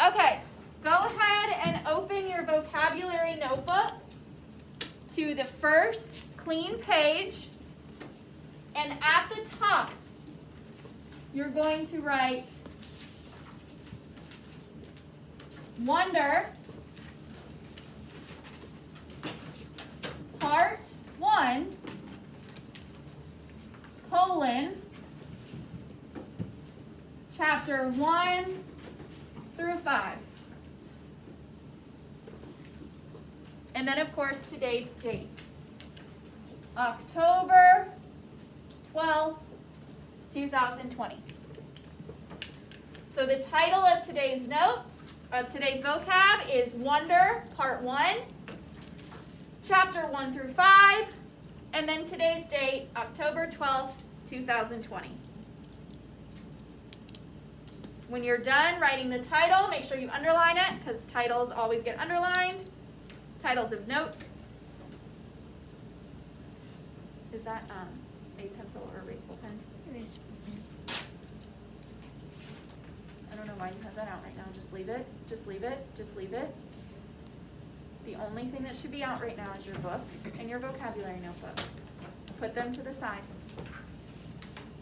Okay, go ahead and open your vocabulary notebook to the first clean page, and at the top, you're going to write Wonder, Part 1, colon, Chapter 1 through 5. And then, of course, today's date, October 12th, 2020. So the title of today's notes, of today's vocab is Wonder, Part 1, Chapter 1 through 5, and then today's date, October 12th, 2020. When you're done writing the title, make sure you underline it, because titles always get underlined. Titles of notes. Is that a pencil or erasable pen? Erasable pen. I don't know why you have that out right now. Just leave it. Just leave it. Just leave it. The only thing that should be out right now is your book and your vocabulary notebook. Put them to the side.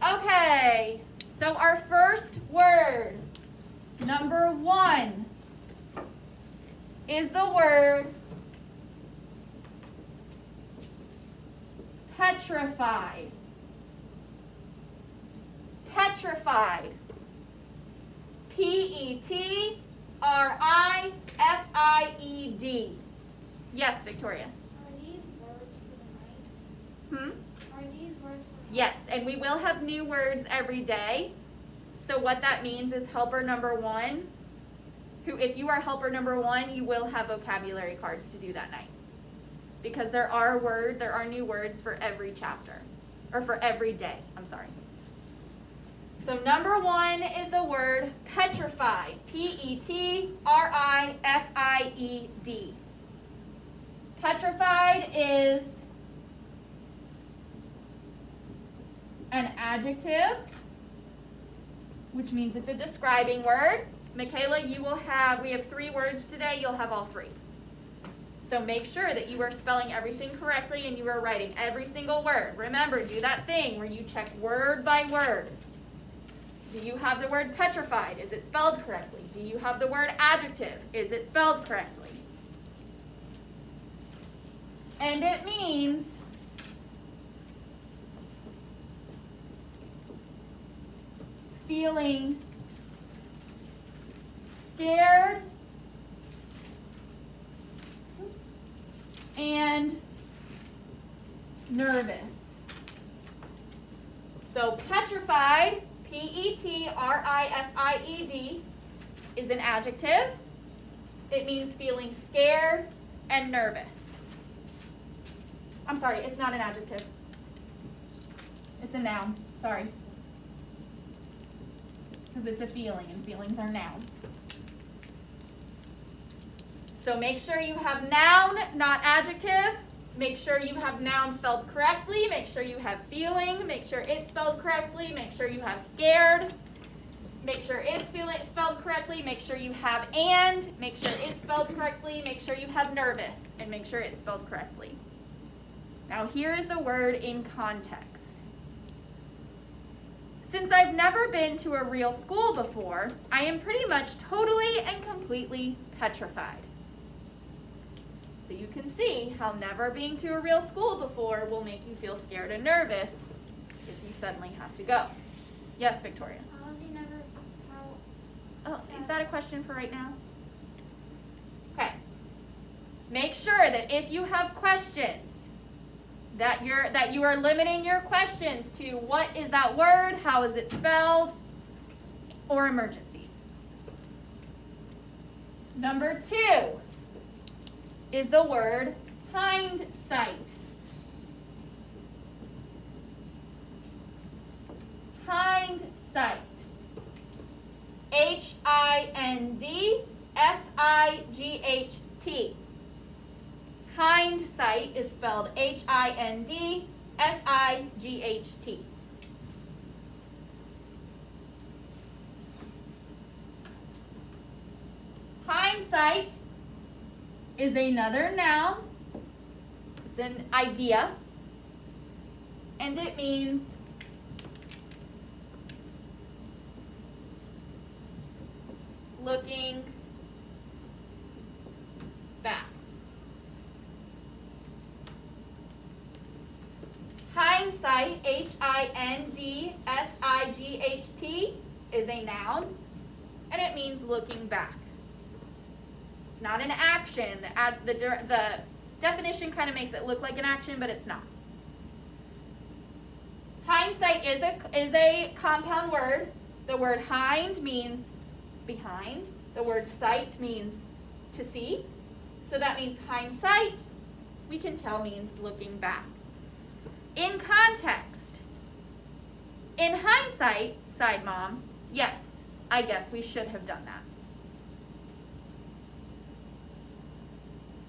Okay, so our first word, number 1, is the word petrified. Petrified. Petrified. Yes, Victoria. Are these words for the night? Are these words for the night? Yes, and we will have new words every day. So what that means is helper number 1, who, if you are helper number 1, you will have vocabulary cards to do that night. Because there are new words for every chapter, or for every day, I'm sorry. So number 1 is the word petrified, Petrified. Petrified is an adjective, which means it's a describing word. Michaela, we have 3 words today, you'll have all 3. So make sure that you are spelling everything correctly and you are writing every single word. Remember, do that thing where you check word by word. Do you have the word petrified? Is it spelled correctly? Do you have the word adjective? Is it spelled correctly? And it means feeling scared and nervous. So petrified, Petrified, is an adjective. It means feeling scared and nervous. I'm sorry, it's not an adjective. It's a noun, sorry. Because it's a feeling, and feelings are nouns. So make sure you have noun, not adjective. Make sure you have noun spelled correctly. Make sure you have feeling. Make sure it's spelled correctly. Make sure you have scared. Make sure it's spelled correctly. Make sure you have and. Make sure it's spelled correctly. Make sure you have nervous. And make sure it's spelled correctly. Now here is the word in context. Since I've never been to a real school before, I am pretty much totally and completely petrified. So you can see how never being to a real school before will make you feel scared and nervous if you suddenly have to go. Yes, Victoria? How has he never, Oh, is that a question for right now? Okay. Make sure that if you have questions, that you are limiting your questions to what is that word, how is it spelled, or emergencies. Number 2 is the word hindsight. Hindsight. Hindsight. Hindsight is spelled Hindsight. Hindsight is another noun. It's an idea. And it means looking back. Hindsight, H-I-N-D-S-I-G-H-T, is a noun, and it means looking back. It's not an action. The definition kind of makes it look like an action, but it's not. Hindsight is a compound word. The word hind means behind. The word sight means to see. So that means hindsight, we can tell, means looking back. In context, in hindsight, sighed Mom, yes, I guess we should have done that.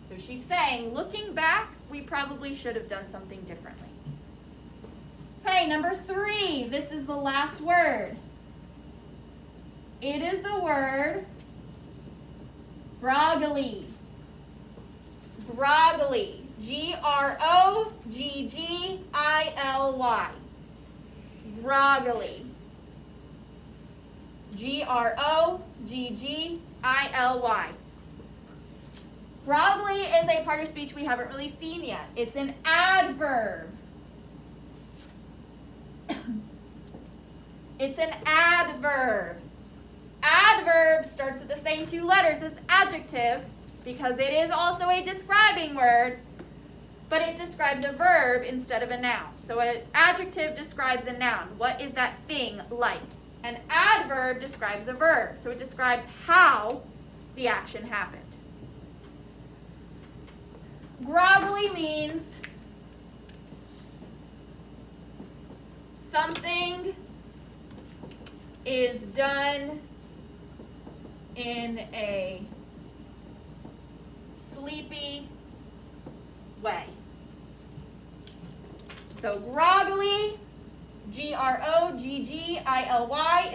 So she's saying, looking back, we probably should have done something differently. Okay, number 3, this is the last word. It is the word groggily. Groggily. G-R-O-G-G-I-L-Y. Groggily. G-R-O-G-G-I-L-Y. Groggily is a part of speech we haven't really seen yet. It's an adverb. It's an adverb. Adverb starts with the same 2 letters as adjective because it is also a describing word, but it describes a verb instead of a noun. So an adjective describes a noun. What is that thing like? An adverb describes a verb. So it describes how the action happened. Groggily means something is done in a sleepy way. So groggily, G-R-O-G-G-I-L-Y,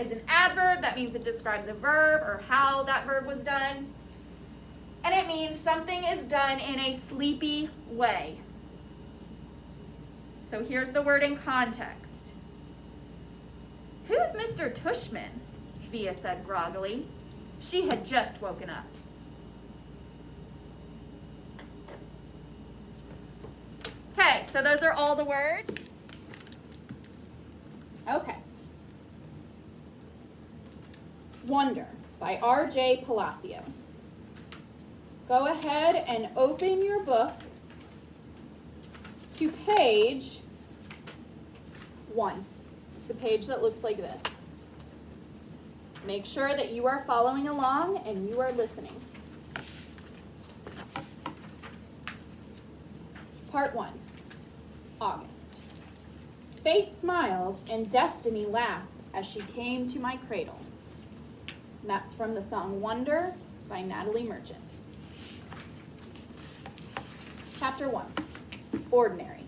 is an adverb. That means it describes a verb or how that verb was done. And it means something is done in a sleepy way. So here's the word in context. Who's Mr. Tushman? Via said groggily. She had just woken up. Okay, so those are all the words. Okay. Wonder by R.J. Palacio. Go ahead and open your book to page 1. It's the page that looks like this. Make sure that you are following along and you are listening. Part 1. August. Fate smiled and destiny laughed as she came to my cradle. And that's from the song Wonder by Natalie Merchant. Chapter 1. Ordinary.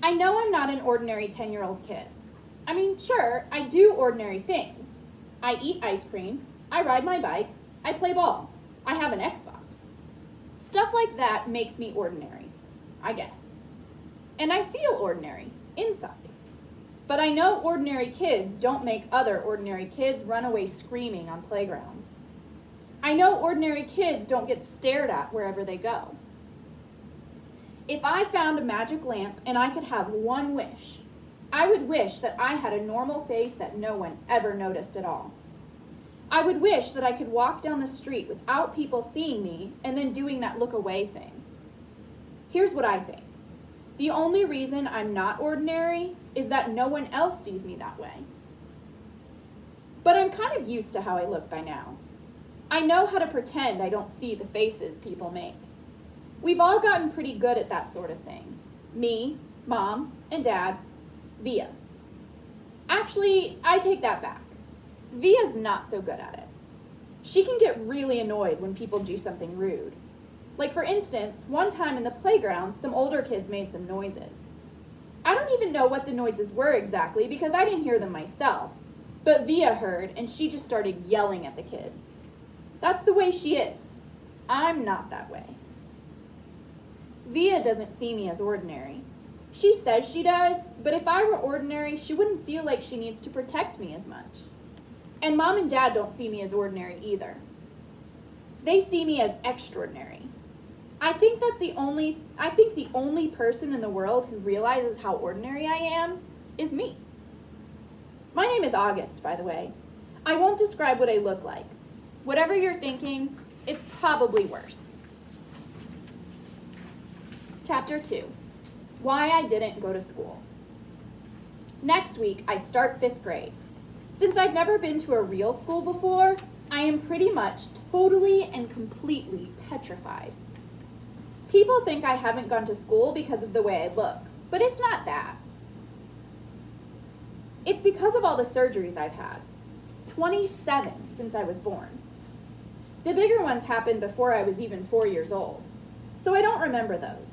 I know I'm not an ordinary 10-year-old kid. I mean, sure, I do ordinary things. I eat ice cream, I ride my bike, I play ball, I have an Xbox. Stuff like that makes me ordinary, I guess. And I feel ordinary, inside. But I know ordinary kids don't make other ordinary kids run away screaming on playgrounds. I know ordinary kids don't get stared at wherever they go. If I found a magic lamp and I could have one wish, I would wish that I had a normal face that no one ever noticed at all. I would wish that I could walk down the street without people seeing me and then doing that look away thing. Here's what I think. The only reason I'm not ordinary is that no one else sees me that way. But I'm kind of used to how I look by now. I know how to pretend I don't see the faces people make. We've all gotten pretty good at that sort of thing. Me, Mom, and Dad, Via. Actually, I take that back. Via's not so good at it. She can get really annoyed when people do something rude. Like for instance, one time in the playground, some older kids made some noises. I don't even know what the noises were exactly because I didn't hear them myself. But Via heard and she just started yelling at the kids. That's the way she is. I'm not that way. Via doesn't see me as ordinary. She says she does, but if I were ordinary, she wouldn't feel like she needs to protect me as much. And Mom and Dad don't see me as ordinary either. They see me as extraordinary. I think the only person in the world who realizes how ordinary I am is me. My name is August, by the way. I won't describe what I look like. Whatever you're thinking, it's probably worse. Chapter 2, Why I Didn't Go to School. Next week, I start 5th grade. Since I've never been to a real school before, I am pretty much totally and completely petrified. People think I haven't gone to school because of the way I look, but it's not that. It's because of all the surgeries I've had. 27 since I was born. The bigger ones happened before I was even 4 years old, so I don't remember those.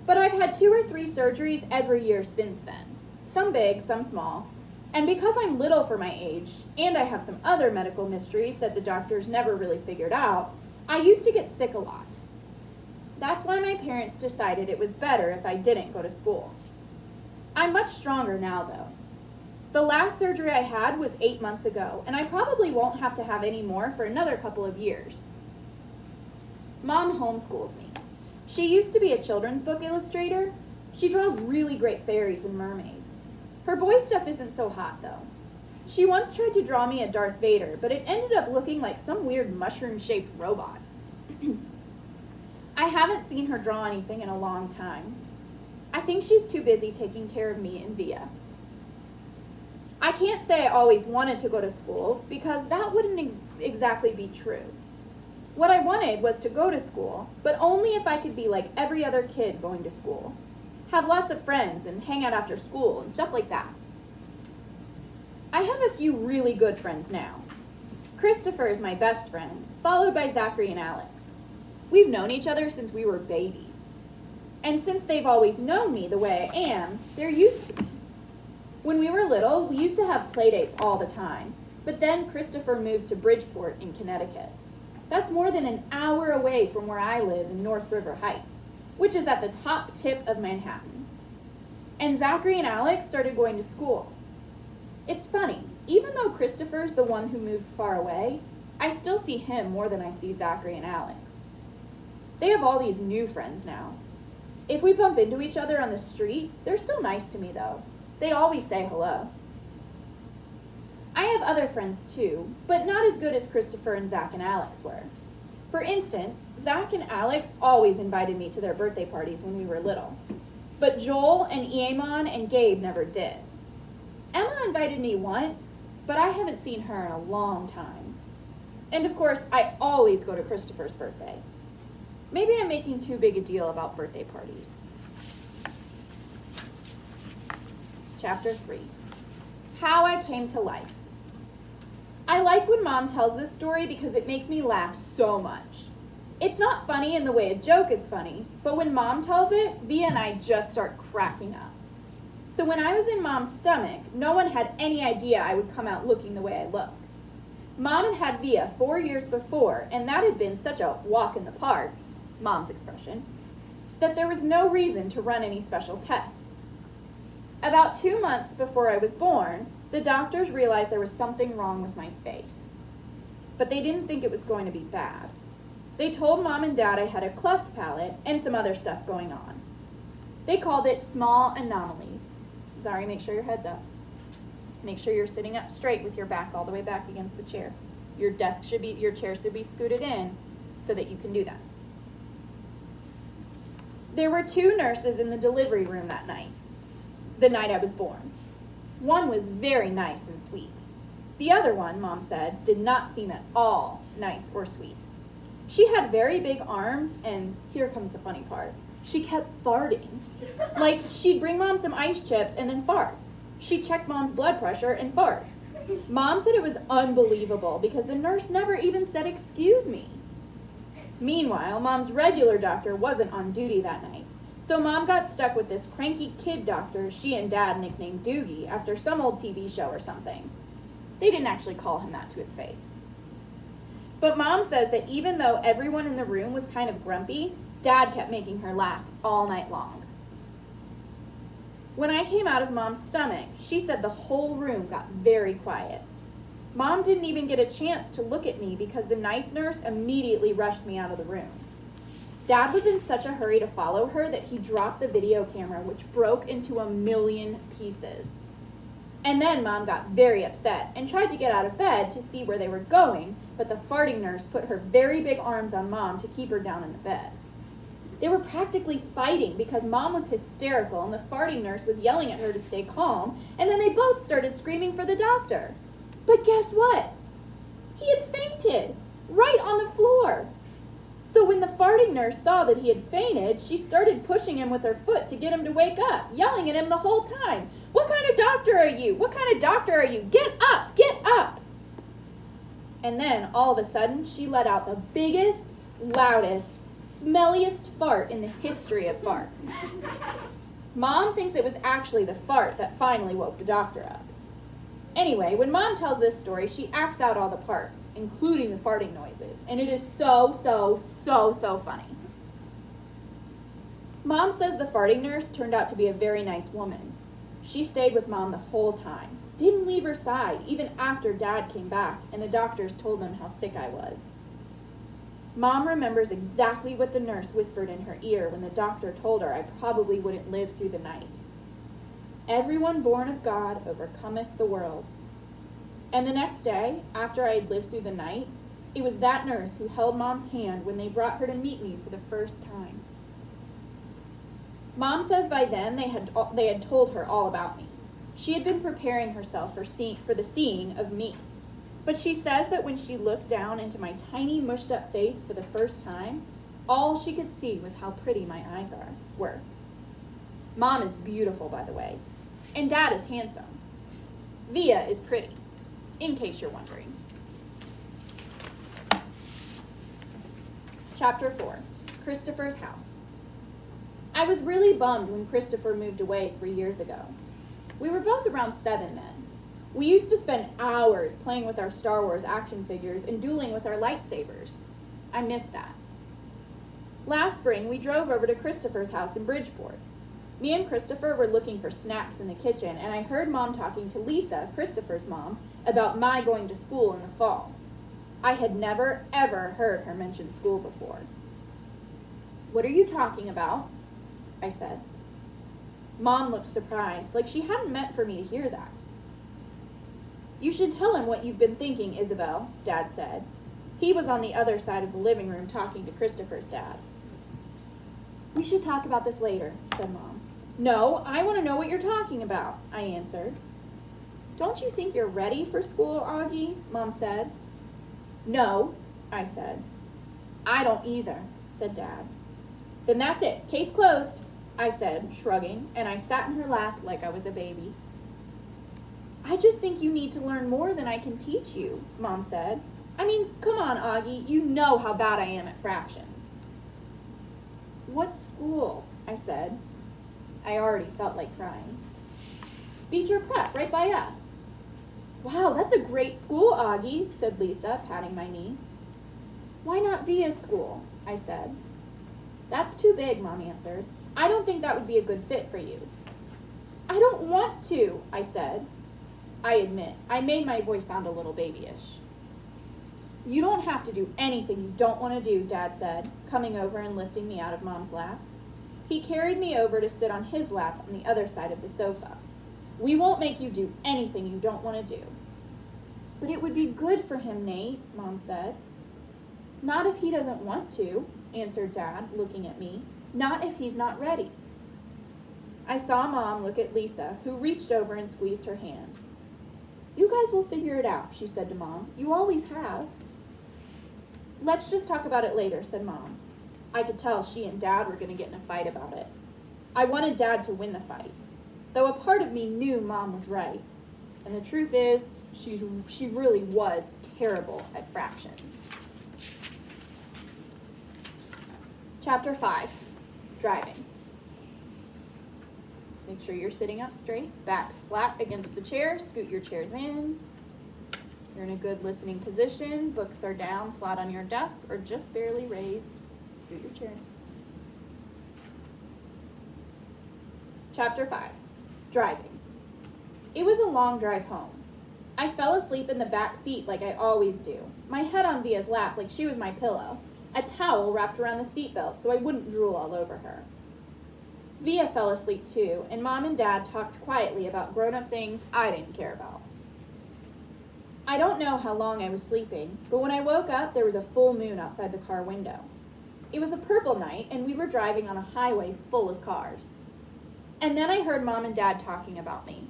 But I've had 2 or 3 surgeries every year since then, some big, some small. And because I'm little for my age, and I have some other medical mysteries that the doctors never really figured out, I used to get sick a lot. That's why my parents decided it was better if I didn't go to school. I'm much stronger now, though. The last surgery I had was 8 months ago, and I probably won't have to have any more for another couple of years. Mom homeschools me. She used to be a children's book illustrator. She draws really great fairies and mermaids. Her boy stuff isn't so hot, though. She once tried to draw me a Darth Vader, but it ended up looking like some weird mushroom-shaped robot. I haven't seen her draw anything in a long time. I think she's too busy taking care of me and Via. I can't say I always wanted to go to school, because that wouldn't exactly be true. What I wanted was to go to school, but only if I could be like every other kid going to school. Have lots of friends and hang out after school and stuff like that. I have a few really good friends now. Christopher is my best friend, followed by Zachary and Alex. We've known each other since we were babies. And since they've always known me the way I am, they're used to me. When we were little, we used to have playdates all the time, but then Christopher moved to Bridgeport in Connecticut. That's more than an hour away from where I live in North River Heights, which is at the top tip of Manhattan. And Zachary and Alex started going to school. It's funny, even though Christopher's the one who moved far away, I still see him more than I see Zachary and Alex. They have all these new friends now. If we bump into each other on the street, they're still nice to me though. They always say hello. I have other friends too, but not as good as Christopher and Zach and Alex were. For instance, Zach and Alex always invited me to their birthday parties when we were little. But Joel and Eamon and Gabe never did. Emma invited me once, but I haven't seen her in a long time. And of course, I always go to Christopher's birthday. Maybe I'm making too big a deal about birthday parties. Chapter 3, How I Came to Life. I like when Mom tells this story because it makes me laugh so much. It's not funny in the way a joke is funny, but when Mom tells it, Via and I just start cracking up. So when I was in Mom's stomach, no one had any idea I would come out looking the way I look. Mom had had Via 4 years before, and that had been such a walk in the park, Mom's expression, that there was no reason to run any special tests. About 2 months before I was born, the doctors realized there was something wrong with my face. But they didn't think it was going to be bad. They told Mom and Dad I had a cleft palate and some other stuff going on. They called it small anomalies. Zari, make sure your head's up. Make sure you're sitting up straight with your back all the way back against the chair. Your chair should be scooted in so that you can do that. There were 2 nurses in the delivery room that night, the night I was born. One was very nice and sweet. The other one, Mom said, did not seem at all nice or sweet. She had very big arms, and here comes the funny part. She kept farting. Like, she'd bring Mom some ice chips and then fart. She'd check Mom's blood pressure and fart. Mom said it was unbelievable because the nurse never even said excuse me. Meanwhile, Mom's regular doctor wasn't on duty that night. So Mom got stuck with this cranky kid doctor she and Dad nicknamed Doogie after some old TV show or something. They didn't actually call him that to his face. But Mom says that even though everyone in the room was kind of grumpy, Dad kept making her laugh all night long. When I came out of Mom's stomach, she said the whole room got very quiet. Mom didn't even get a chance to look at me because the nice nurse immediately rushed me out of the room. Dad was in such a hurry to follow her that he dropped the video camera, which broke into 1,000,000 pieces. And then Mom got very upset and tried to get out of bed to see where they were going, but the farting nurse put her very big arms on Mom to keep her down in the bed. They were practically fighting because Mom was hysterical and the farting nurse was yelling at her to stay calm, and then they both started screaming for the doctor. But guess what? He had fainted right on the floor. So when the farting nurse saw that he had fainted, she started pushing him with her foot to get him to wake up, yelling at him the whole time. "What kind of doctor are you? What kind of doctor are you? Get up! Get up!" And then, all of a sudden, she let out the biggest, loudest, smelliest fart in the history of farts. Mom thinks it was actually the fart that finally woke the doctor up. Anyway, when Mom tells this story, she acts out all the parts, including the farting noises, and it is so funny. Mom says the farting nurse turned out to be a very nice woman. She stayed with Mom the whole time, didn't leave her side, even after Dad came back and the doctors told them how sick I was. Mom remembers exactly what the nurse whispered in her ear when the doctor told her I probably wouldn't live through the night. "Everyone born of God overcometh the world." And the next day, after I had lived through the night, it was that nurse who held Mom's hand when they brought her to meet me for the first time. Mom says by then they had told her all about me. She had been preparing herself for the seeing of me. But she says that when she looked down into my tiny mushed up face for the first time, all she could see was how pretty my eyes were. Mom is beautiful, by the way, and Dad is handsome. Via is pretty, in case you're wondering. Chapter 4, Christopher's house. I was really bummed when Christopher moved away 3 years ago. We were both around 7 then. We used to spend hours playing with our Star Wars action figures and dueling with our lightsabers. I miss that. Last spring, we drove over to Christopher's house in Bridgeport. Me and Christopher were looking for snacks in the kitchen, and I heard Mom talking to Lisa, Christopher's mom, about my going to school in the fall. I had never, ever heard her mention school before. "What are you talking about?" I said. Mom looked surprised, like she hadn't meant for me to hear that. "You should tell him what you've been thinking, Isabel," Dad said. He was on the other side of the living room talking to Christopher's dad. "We should talk about this later," said Mom. "No, I want to know what you're talking about," I answered. "Don't you think you're ready for school, Augie?" Mom said. "No," I said. "I don't either," said Dad. "Then that's it. Case closed," I said, shrugging, and I sat in her lap like I was a baby. "I just think you need to learn more than I can teach you," Mom said. "I mean, come on, Augie, you know how bad I am at fractions." "What school?" I said. I already felt like crying. "Beecher Prep, right by us." "Wow, that's a great school, Augie," said Lisa, patting my knee. "Why not Via's school?" I said. "That's too big," Mom answered. "I don't think that would be a good fit for you." "I don't want to," I said. I admit, I made my voice sound a little babyish. "You don't have to do anything you don't want to do," Dad said, coming over and lifting me out of Mom's lap. He carried me over to sit on his lap on the other side of the sofa. "We won't make you do anything you don't want to do." "But it would be good for him, Nate," Mom said. "Not if he doesn't want to," answered Dad, looking at me. "Not if he's not ready." I saw Mom look at Lisa, who reached over and squeezed her hand. "You guys will figure it out," she said to Mom. "You always have." "Let's just talk about it later," said Mom. I could tell she and Dad were going to get in a fight about it. I wanted Dad to win the fight, though a part of me knew Mom was right. And the truth is, she really was terrible at fractions. Chapter 5, Driving. Make sure you're sitting up straight, backs flat against the chair, scoot your chairs in. You're in a good listening position. Books are down, flat on your desk, or just barely raised. Scoot your chair. Chapter 5. Driving. It was a long drive home. I fell asleep in the back seat like I always do, my head on Via's lap like she was my pillow, a towel wrapped around the seatbelt so I wouldn't drool all over her. Via fell asleep too, and Mom and Dad talked quietly about grown-up things I didn't care about. I don't know how long I was sleeping, but when I woke up, there was a full moon outside the car window. It was a purple night, and we were driving on a highway full of cars. And then I heard Mom and Dad talking about me.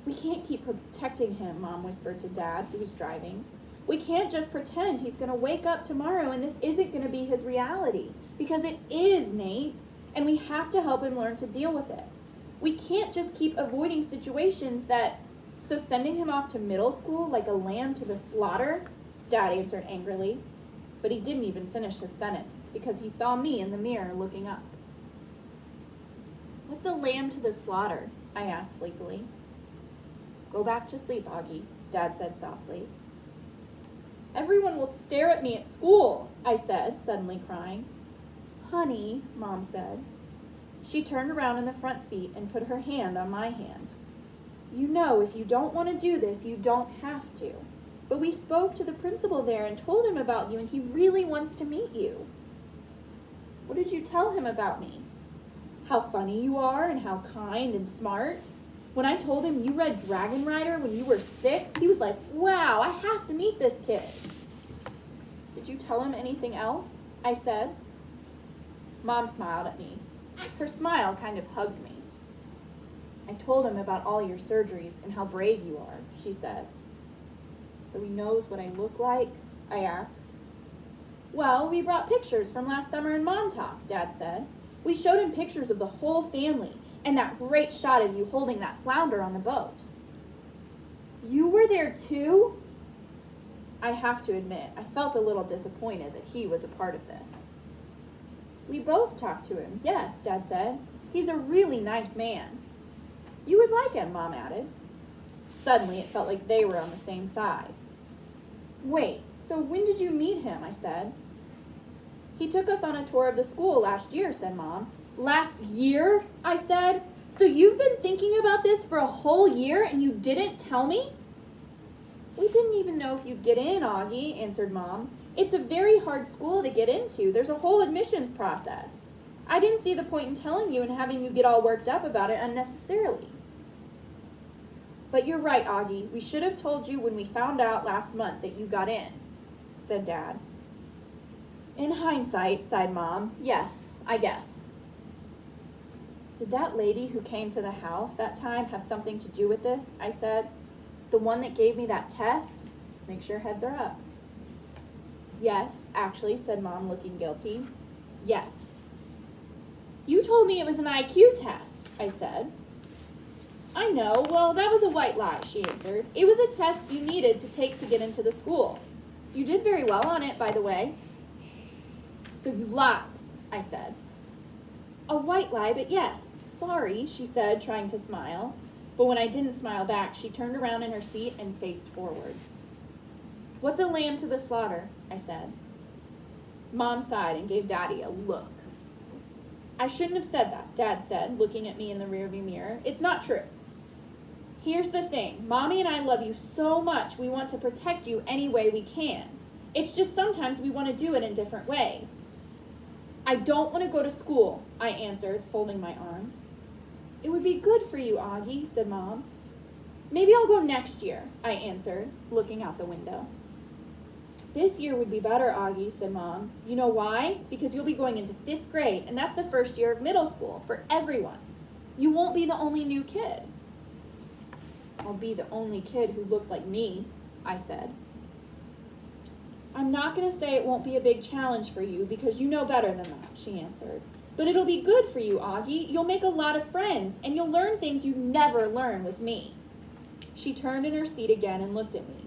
We can't keep protecting him, Mom whispered to Dad, who was driving. We can't just pretend he's going to wake up tomorrow and this isn't going to be his reality. Because it is, Nate. And we have to help him learn to deal with it. We can't just keep avoiding situations that... So sending him off to middle school like a lamb to the slaughter? Dad answered angrily. But he didn't even finish his sentence because he saw me in the mirror looking up. What's a lamb to the slaughter? I asked sleepily. Go back to sleep, Augie, Dad said softly. Everyone will stare at me at school, I said, suddenly crying. Honey, Mom said. She turned around in the front seat and put her hand on my hand. You know, if you don't want to do this, you don't have to. But we spoke to the principal there and told him about you, and he really wants to meet you. What did you tell him about me? How funny you are and how kind and smart. When I told him you read Dragon Rider when you were 6, he was like, wow, I have to meet this kid. Did you tell him anything else? I said. Mom smiled at me. Her smile kind of hugged me. I told him about all your surgeries and how brave you are, she said. So he knows what I look like? I asked. Well, we brought pictures from last summer in Montauk, Dad said. We showed him pictures of the whole family and that great shot of you holding that flounder on the boat. You were there too? I have to admit, I felt a little disappointed that he was a part of this. We both talked to him, yes, Dad said. He's a really nice man. You would like him, Mom added. Suddenly, it felt like they were on the same side. Wait, so when did you meet him? I said. He took us on a tour of the school last year, said Mom. Last year? I said. So you've been thinking about this for a whole year and you didn't tell me? We didn't even know if you'd get in, Augie, answered Mom. It's a very hard school to get into. There's a whole admissions process. I didn't see the point in telling you and having you get all worked up about it unnecessarily. But you're right, Augie. We should have told you when we found out last month that you got in, said Dad. In hindsight, sighed Mom, yes, I guess. Did that lady who came to the house that time have something to do with this? I said. The one that gave me that test? Make sure heads are up. Yes, actually, said Mom, looking guilty. Yes. You told me it was an IQ test, I said. I know. Well, that was a white lie, she answered. It was a test you needed to take to get into the school. You did very well on it, by the way. So you lied, I said. A white lie, but yes. Sorry, she said, trying to smile. But when I didn't smile back, she turned around in her seat and faced forward. What's a lamb to the slaughter? I said. Mom sighed and gave Daddy a look. I shouldn't have said that, Dad said, looking at me in the rearview mirror. It's not true. Here's the thing. Mommy and I love you so much we want to protect you any way we can. It's just sometimes we want to do it in different ways. I don't want to go to school, I answered, folding my arms. It would be good for you, Augie, said Mom. Maybe I'll go next year, I answered, looking out the window. This year would be better, Augie, said Mom. You know why? Because you'll be going into 5th grade, and that's the first year of middle school for everyone. You won't be the only new kid. I'll be the only kid who looks like me, I said. I'm not going to say it won't be a big challenge for you because you know better than that, she answered. But it'll be good for you, Augie. You'll make a lot of friends, and you'll learn things you never learn with me. She turned in her seat again and looked at me.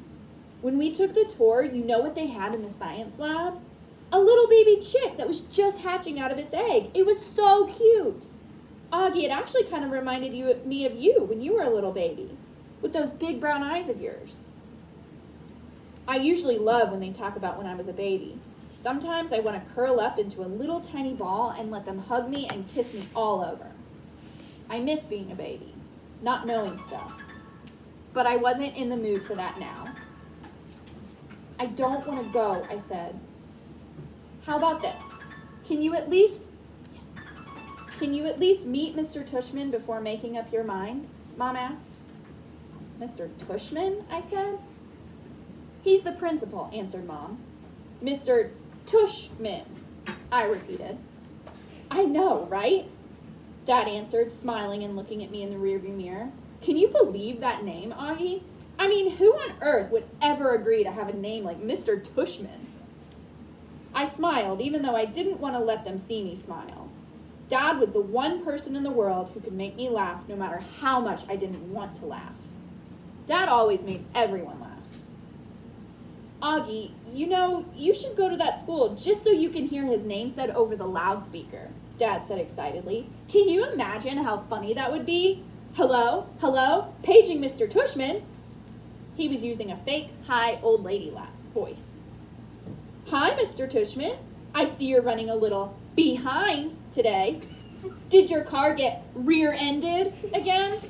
When we took the tour, you know what they had in the science lab? A little baby chick that was just hatching out of its egg. It was so cute. Augie, it actually kind of reminded me of you when you were a little baby, with those big brown eyes of yours. I usually love when they talk about when I was a baby. Sometimes I want to curl up into a little tiny ball and let them hug me and kiss me all over. I miss being a baby, not knowing stuff. But I wasn't in the mood for that now. I don't want to go, I said. How about this? Can you at least meet Mr. Tushman before making up your mind? Mom asked. Mr. Tushman, I said. He's the principal, answered Mom. Mr. Tushman, I repeated. I know, right? Dad answered, smiling and looking at me in the rearview mirror. Can you believe that name, Augie? I mean, who on earth would ever agree to have a name like Mr. Tushman? I smiled, even though I didn't want to let them see me smile. Dad was the one person in the world who could make me laugh no matter how much I didn't want to laugh. Dad always made everyone laugh. Augie, you know, you should go to that school just so you can hear his name said over the loudspeaker, Dad said excitedly. Can you imagine how funny that would be? Hello, hello, paging Mr. Tushman. He was using a fake, high, old lady voice. Hi, Mr. Tushman. I see you're running a little behind today. Did your car get rear-ended again?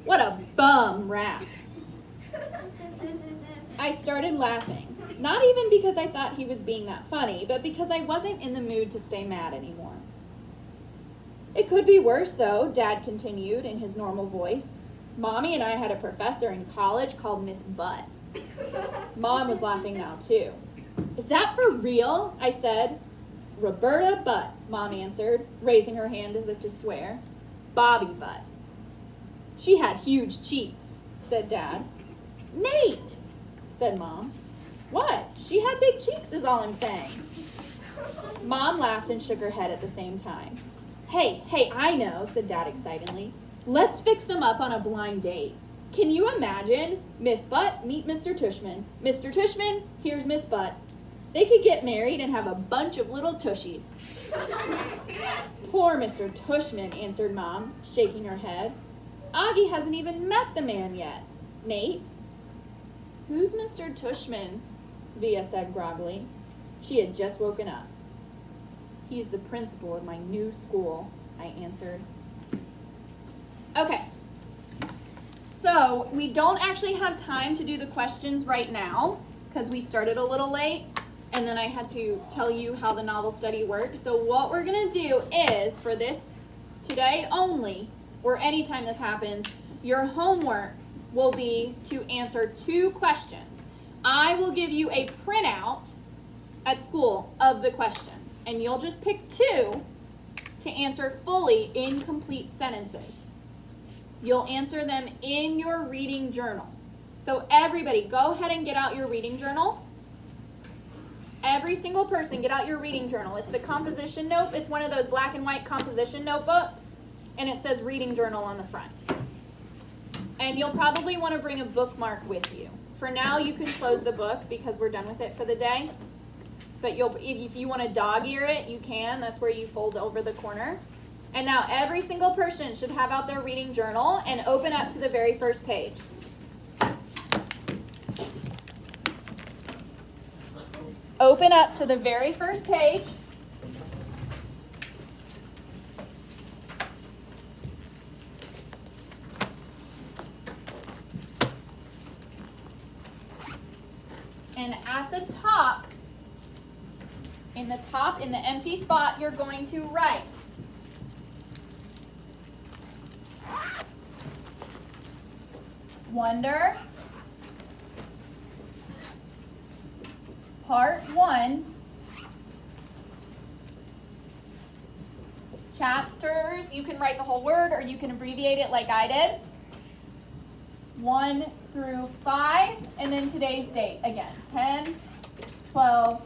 What a bum rap. I started laughing, not even because I thought he was being that funny, but because I wasn't in the mood to stay mad anymore. It could be worse, though, Dad continued in his normal voice. Mommy and I had a professor in college called Miss Butt. Mom was laughing now, too. Is that for real? I said. Roberta Butt, Mom answered, raising her hand as if to swear. Bobby Butt. She had huge cheeks, said Dad. Nate, said Mom. What? She had big cheeks is all I'm saying. Mom laughed and shook her head at the same time. Hey, I know, said Dad excitedly. Let's fix them up on a blind date. Can you imagine? Miss Butt, meet Mr. Tushman. Mr. Tushman, here's Miss Butt. They could get married and have a bunch of little tushies. Poor Mr. Tushman, answered Mom, shaking her head. Augie hasn't even met the man yet. Nate? Who's Mr. Tushman? Via said groggily. She had just woken up. He's the principal of my new school, I answered. Okay. So, we don't actually have time to do the questions right now because we started a little late and then I had to tell you how the novel study works. So what we're going to do is, for this today only, or anytime this happens, your homework will be to answer 2 questions. I will give you a printout at school of the questions, and you'll just pick 2 to answer fully incomplete sentences. You'll answer them in your reading journal. So everybody, go ahead and get out your reading journal. Every single person, get out your reading journal. It's the composition note. It's one of those black and white composition notebooks, and it says reading journal on the front. And you'll probably want to bring a bookmark with you. For now, you can close the book because we're done with it for the day. But if you want to dog-ear it, you can. That's where you fold over the corner. And now every single person should have out their reading journal and open up to the very first page. Open up to the very first page. And at the top, in the empty spot, you're going to write Wonder, Part 1, chapters. You can write the whole word or you can abbreviate it like I did. 1 through 5, and then today's date again, 10, 12,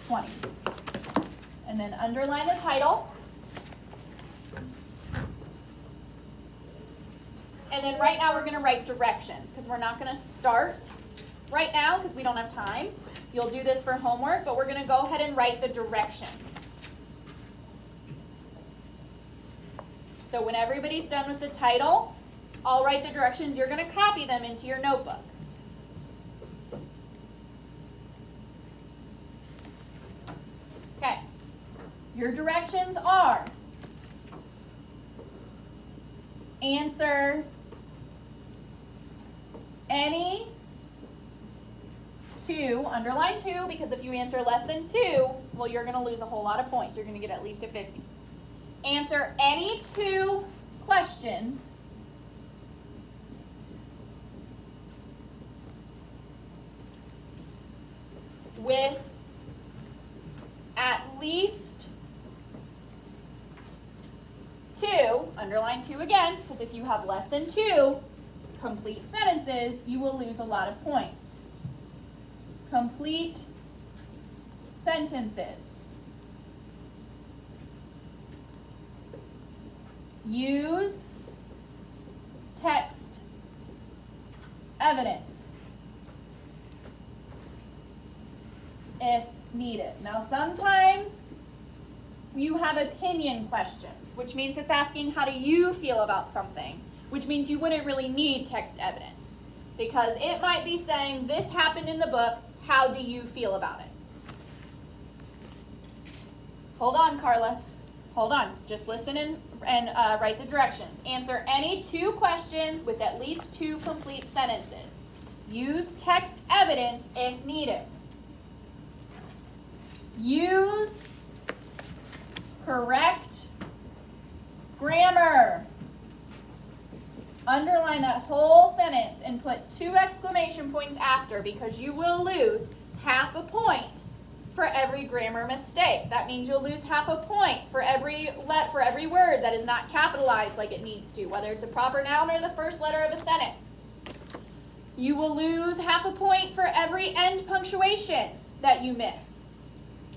20. And then underline the title. And then right now we're going to write directions because we're not going to start right now because we don't have time. You'll do this for homework, but we're going to go ahead and write the directions. So when everybody's done with the title, I'll write the directions. You're going to copy them into your notebook. Your directions are answer any two, underline two, because if you answer less than two, well, you're going to lose a whole lot of points. You're going to get at least a 50. Answer any two questions with at least two, underline two again, because if you have less than two complete sentences, you will lose a lot of points. Complete sentences. Use text evidence if needed. Now, sometimes you have opinion questions, which means it's asking how do you feel about something, which means you wouldn't really need text evidence because it might be saying this happened in the book, how do you feel about it? Hold on, Carla. Hold on. Just listen and write the directions. Answer any two questions with at least two complete sentences. Use text evidence if needed. Use correct grammar. Underline that whole sentence and put 2 exclamation points after because you will lose half a point for every grammar mistake. That means you'll lose half a point for every word that is not capitalized like it needs to, whether it's a proper noun or the first letter of a sentence. You will lose half a point for every end punctuation that you miss.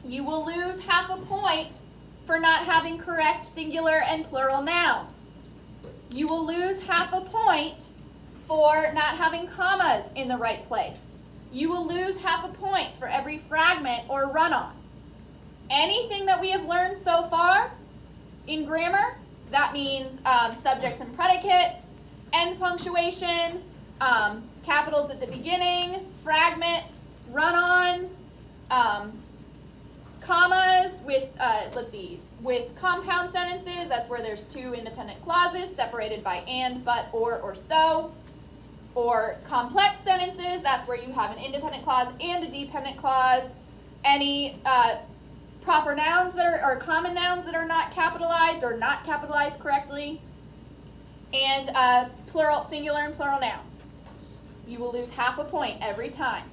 You will lose half a point for not having correct singular and plural nouns. You will lose half a point for not having commas in the right place. You will lose half a point for every fragment or run-on. Anything that we have learned so far in grammar, that means subjects and predicates, end punctuation, capitals at the beginning, fragments, run-ons, commas with, with compound sentences, that's where there's 2 independent clauses separated by and, but, or so. Or complex sentences, that's where you have an independent clause and a dependent clause. Any proper nouns that are, or common nouns that are not capitalized or not capitalized correctly. And plural, singular and plural nouns. You will lose half a point every time.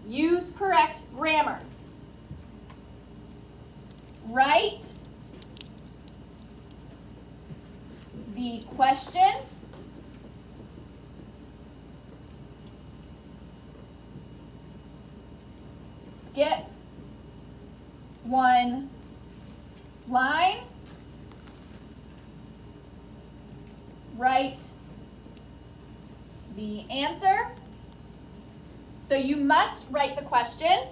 Use correct grammar. Write the question skip one line, write the answer. So you must write the question,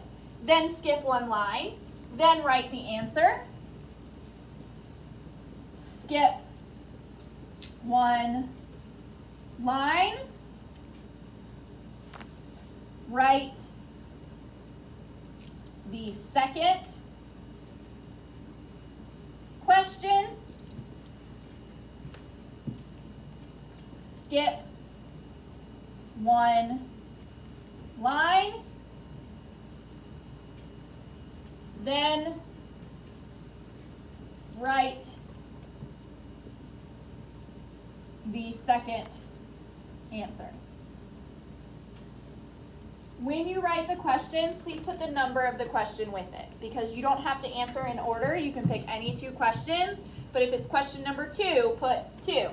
then skip one line, then write the answer. Skip one line, write the second question, skip one line, then write the second answer. When you write the questions, please put the number of the question with it because you don't have to answer in order. You can pick any 2 questions, but if it's question number 2, put 2.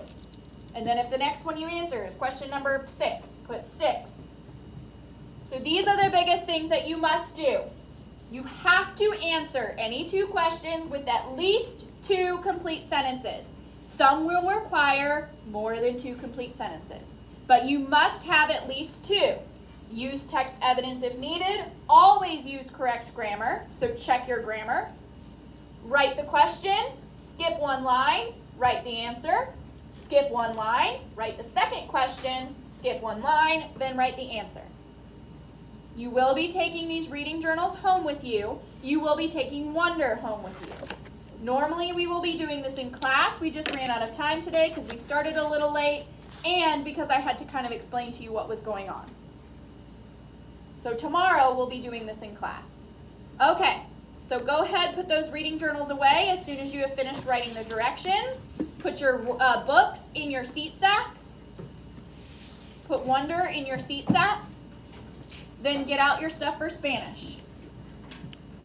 And then if the next one you answer is question number 6, put 6. So these are the biggest things that you must do. You have to answer any 2 questions with at least 2 complete sentences. Some will require more than 2 complete sentences, but you must have at least 2. Use text evidence if needed. Always use correct grammar, so check your grammar. Write the question, skip one line, write the answer. Skip one line, write the second question, skip one line, then write the answer. You will be taking these reading journals home with you. You will be taking Wonder home with you. Normally we will be doing this in class. We just ran out of time today because we started a little late and because I had to kind of explain to you what was going on. So tomorrow we'll be doing this in class. Okay, so go ahead, put those reading journals away as soon as you have finished writing the directions. Put your books in your seat sack. Put Wonder in your seat sack. Then get out your stuff for Spanish.